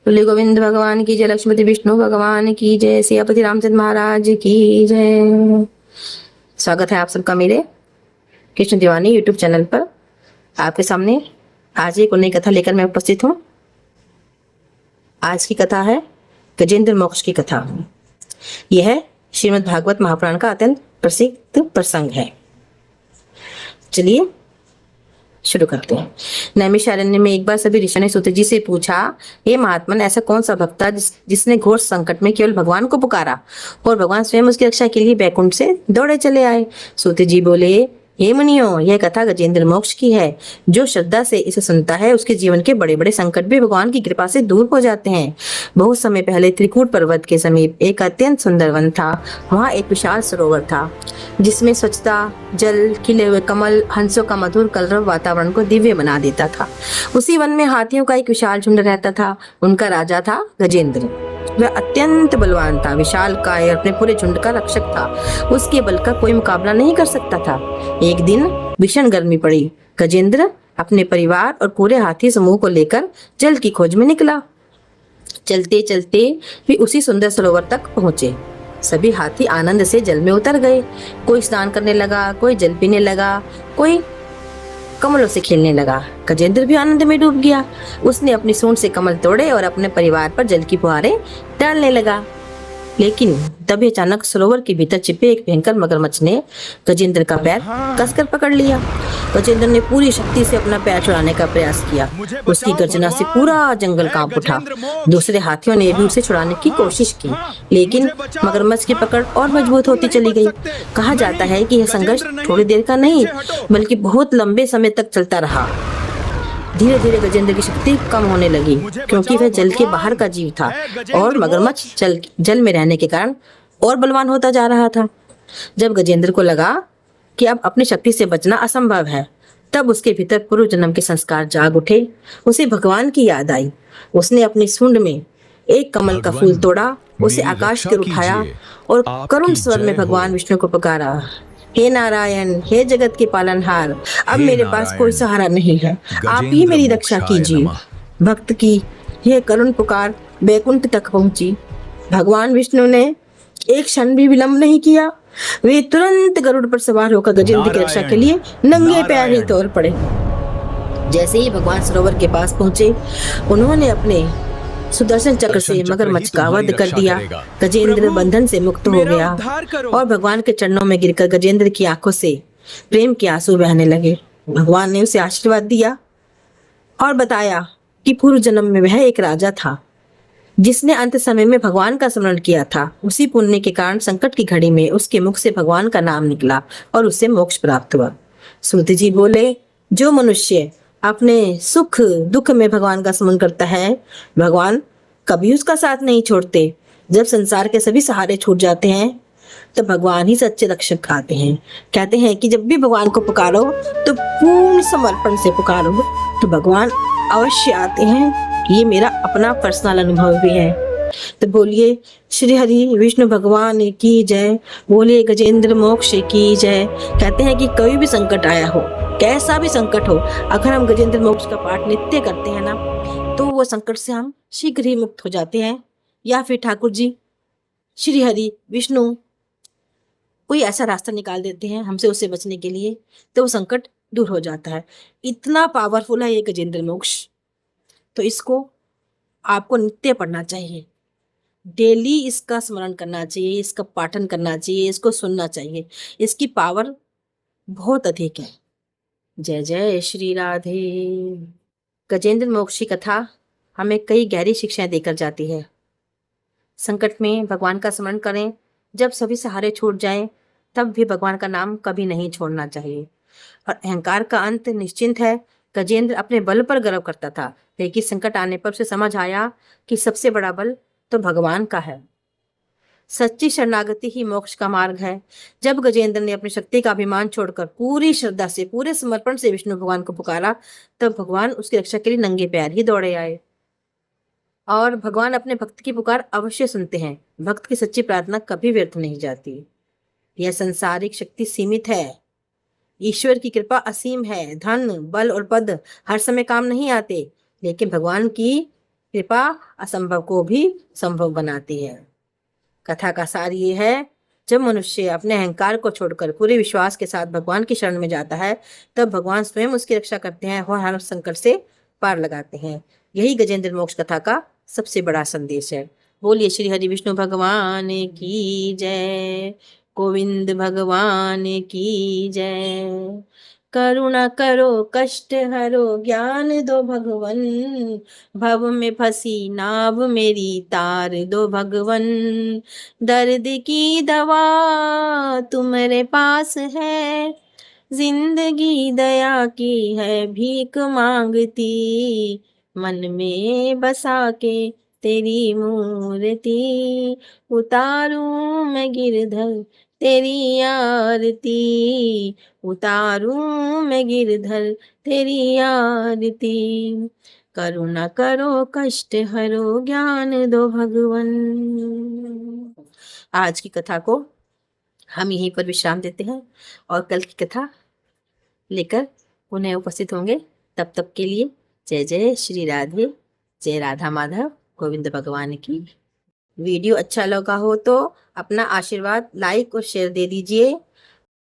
बोले गोविंद भगवान की जय, लक्ष्मीपति विष्णु भगवान की जय, सियापति रामचंद्र महाराज की जय। स्वागत है आप सबका मेरे कृष्ण दीवानी यूट्यूब चैनल पर। आपके सामने आज एक नई कथा लेकर मैं उपस्थित हूँ। आज की कथा है गजेंद्र मोक्ष की कथा। यह श्रीमद् भागवत महापुराण का अत्यंत प्रसिद्ध प्रसंग है। चलिए शुरू करते हैं। नैमिषारण्य में एक बार सभी ऋषियों ने सूत जी से पूछा, हे महात्मन, ऐसा कौन सा भक्त था जिसने घोर संकट में केवल भगवान को पुकारा और भगवान स्वयं उसकी रक्षा के लिए बैकुंठ से दौड़े चले आए। सूत जी बोले, हे मुनियों, यह कथा गजेंद्र मोक्ष की है। जो श्रद्धा से इसे सुनता है उसके जीवन के बड़े बड़े संकट भी भगवान की कृपा से दूर हो जाते हैं। बहुत समय पहले त्रिकूट पर्वत के समीप एक अत्यंत सुंदर वन था। वहाँ एक विशाल सरोवर था जिसमें स्वच्छता, जल, खिले हुए कमल, हंसों का मधुर कलरव वातावरण को दिव्य बना देता था। उसी वन में हाथियों का एक विशाल झुंड रहता था। उनका राजा था गजेंद्र। वह अत्यंत बलवान था, विशाल काय, अपने पूरे झुंड का रक्षक था। उसके बल का कोई मुकाबला नहीं कर सकता था। एक दिन भीषण गर्मी पड़ी। गजेंद्र अपने परिवार और पूरे हाथी समूह को लेकर जल की खोज में निकला। चलते चलते वे उसी सुंदर सरोवर तक पहुंचे। सभी हाथी आनंद से जल में उतर गए। कोई स्नान करने लगा, कोई जल पीने लगा, कोई कमलों से खेलने लगा। गजेंद्र भी आनंद में डूब गया। उसने अपनी सूंड से कमल तोड़े और अपने परिवार पर जल की फुहारें डालने लगा। लेकिन तभी अचानक सरोवर के भीतर छिपे एक भयंकर मगरमच्छ ने गजेंद्र का पैर कसकर पकड़ लिया। गजेंद्र ने पूरी शक्ति से अपना पैर छुड़ाने का प्रयास किया। उसकी गर्जना से पूरा जंगल कांप उठा। दूसरे हाथियों ने भी उसे छुड़ाने की कोशिश की, लेकिन मगरमच्छ की पकड़ और मजबूत होती चली गई। कहा जाता है कि यह संघर्ष थोड़ी देर का नहीं बल्कि बहुत लंबे समय तक चलता रहा। धीरे धीरे गजेंद्र की शक्ति कम होने लगी क्योंकि वह जल के बाहर का जीव था और मगरमच्छ जल में रहने के कारण और बलवान होता जा रहा था। जब गजेंद्र को लगा कि अब अपनी शक्ति से बचना असंभव है, तब उसके भीतर पूर्व जन्म के संस्कार जाग उठे। उसे भगवान की याद आई। उसने अपनी सूंड में एक कमल का फूल तोड़ा, उसे आकाश की ओर उठाया और करुण स्वर में भगवान विष्णु को पुकारा, हे नारायण, हे जगत के पालनहार, अब मेरे पास कोई सहारा नहीं है, आप ही मेरी रक्षा कीजिए। भक्त की यह करुण पुकार बैकुंठ तक पहुंची। भगवान विष्णु ने एक क्षण भी विलंब नहीं किया। वे तुरंत गरुड़ पर सवार होकर गजेंद्र की रक्षा के लिए नंगे पैर ही तौर पड़े। जैसे ही भगवान सरोवर के पास पहुंचे, उन्होंने अपने सुदर्शन चक्र से मगरमच्छ का वध कर दिया। गजेंद्र बंधन से मुक्त हो गया और भगवान के चरणों में गिरकर गजेंद्र की आंखों से प्रेम के आंसू बहने लगे। भगवान ने उसे आशीर्वाद दिया और बताया कि पूर्व जन्म में वह एक राजा था जिसने अंत समय में भगवान का स्मरण किया था। उसी पुण्य के कारण संकट की घड़ी में उसके मुख से भगवान का नाम निकला और उसे मोक्ष प्राप्त हुआ। सूत जी बोले, जो मनुष्य अपने सुख दुख में भगवान का स्मरण करता है, भगवान कभी उसका साथ नहीं छोड़ते। जब संसार के सभी सहारे छूट जाते हैं तो भगवान ही सच्चे रक्षक आते हैं। कहते हैं कि जब भी भगवान को पुकारो तो पूर्ण समर्पण से पुकारो तो भगवान अवश्य आते हैं। ये मेरा अपना पर्सनल अनुभव भी है। तो बोलिए श्री हरि विष्णु भगवान की जय, बोलिए गजेंद्र मोक्ष की जय। कहते हैं कि कोई भी संकट आया हो, कैसा भी संकट हो, अगर हम गजेंद्र मोक्ष का पाठ नित्य करते हैं ना, तो वो संकट से हम शीघ्र ही मुक्त हो जाते हैं। या फिर ठाकुर जी श्री हरि विष्णु कोई ऐसा रास्ता निकाल देते हैं हमसे उससे बचने के लिए, तो वो संकट दूर हो जाता है। इतना पावरफुल है ये गजेंद्र मोक्ष। तो इसको आपको नित्य पढ़ना चाहिए, डेली इसका स्मरण करना चाहिए, इसका पाठन करना चाहिए, इसको सुनना चाहिए। इसकी पावर बहुत अधिक है। जय जय श्री राधे। गजेंद्र मोक्ष की कथा हमें कई गहरी शिक्षाएं देकर जाती है। संकट में भगवान का स्मरण करें। जब सभी सहारे छूट जाएं, तब भी भगवान का नाम कभी नहीं छोड़ना चाहिए। और अहंकार का अंत निश्चिंत है। गजेंद्र अपने बल पर गर्व करता था, लेकिन संकट आने पर उसे समझ आया कि सबसे बड़ा बल तो भगवान का है। सच्ची शरणागति ही मोक्ष का मार्ग है। जब गजेंद्र ने अपनी शक्ति का अभिमान छोड़कर पूरी श्रद्धा से, पूरे समर्पण से विष्णु भगवान को पुकारा, तब भगवान उसकी रक्षा के लिए नंगे पैर ही दौड़े आए। और भगवान अपने भक्त की पुकार अवश्य सुनते हैं। भक्त की सच्ची प्रार्थना कभी व्यर्थ नहीं जाती। यह संसारिक शक्ति सीमित है, ईश्वर की कृपा असीम है। धन, बल और पद हर समय काम नहीं आते, लेकिन भगवान की कृपा असंभव को भी संभव बनाती है। कथा का सार ये है, जब मनुष्य अपने अहंकार को छोड़कर पूरे विश्वास के साथ भगवान की शरण में जाता है, तब भगवान स्वयं उसकी रक्षा करते हैं और हर संकट से पार लगाते हैं। यही गजेंद्र मोक्ष कथा का सबसे बड़ा संदेश है। बोलिए श्री हरि विष्णु भगवान की जय, गोविंद भगवान की जय। करुणा करो कष्ट हरो ज्ञान दो भगवन, भव में फंसी नाव मेरी तार दो भगवन। दर्द की दवा तुम्हारे पास है, जिंदगी दया की है भीख मांगती। मन में बसा के तेरी मूर्ति, उतारूं मैं गिरधर तेरी आरती। उतारूं मैं गिरधर तेरी आरती। करुणा करो कष्ट हरो ज्ञान दो भगवन। आज की कथा को हम यहीं पर विश्राम देते हैं और कल की कथा लेकर पुनः उपस्थित होंगे। तब तक के लिए जय जय श्री राधे, जय राधा माधव, गोविंद भगवान की। वीडियो अच्छा लगा हो तो अपना आशीर्वाद लाइक और शेयर दे दीजिए।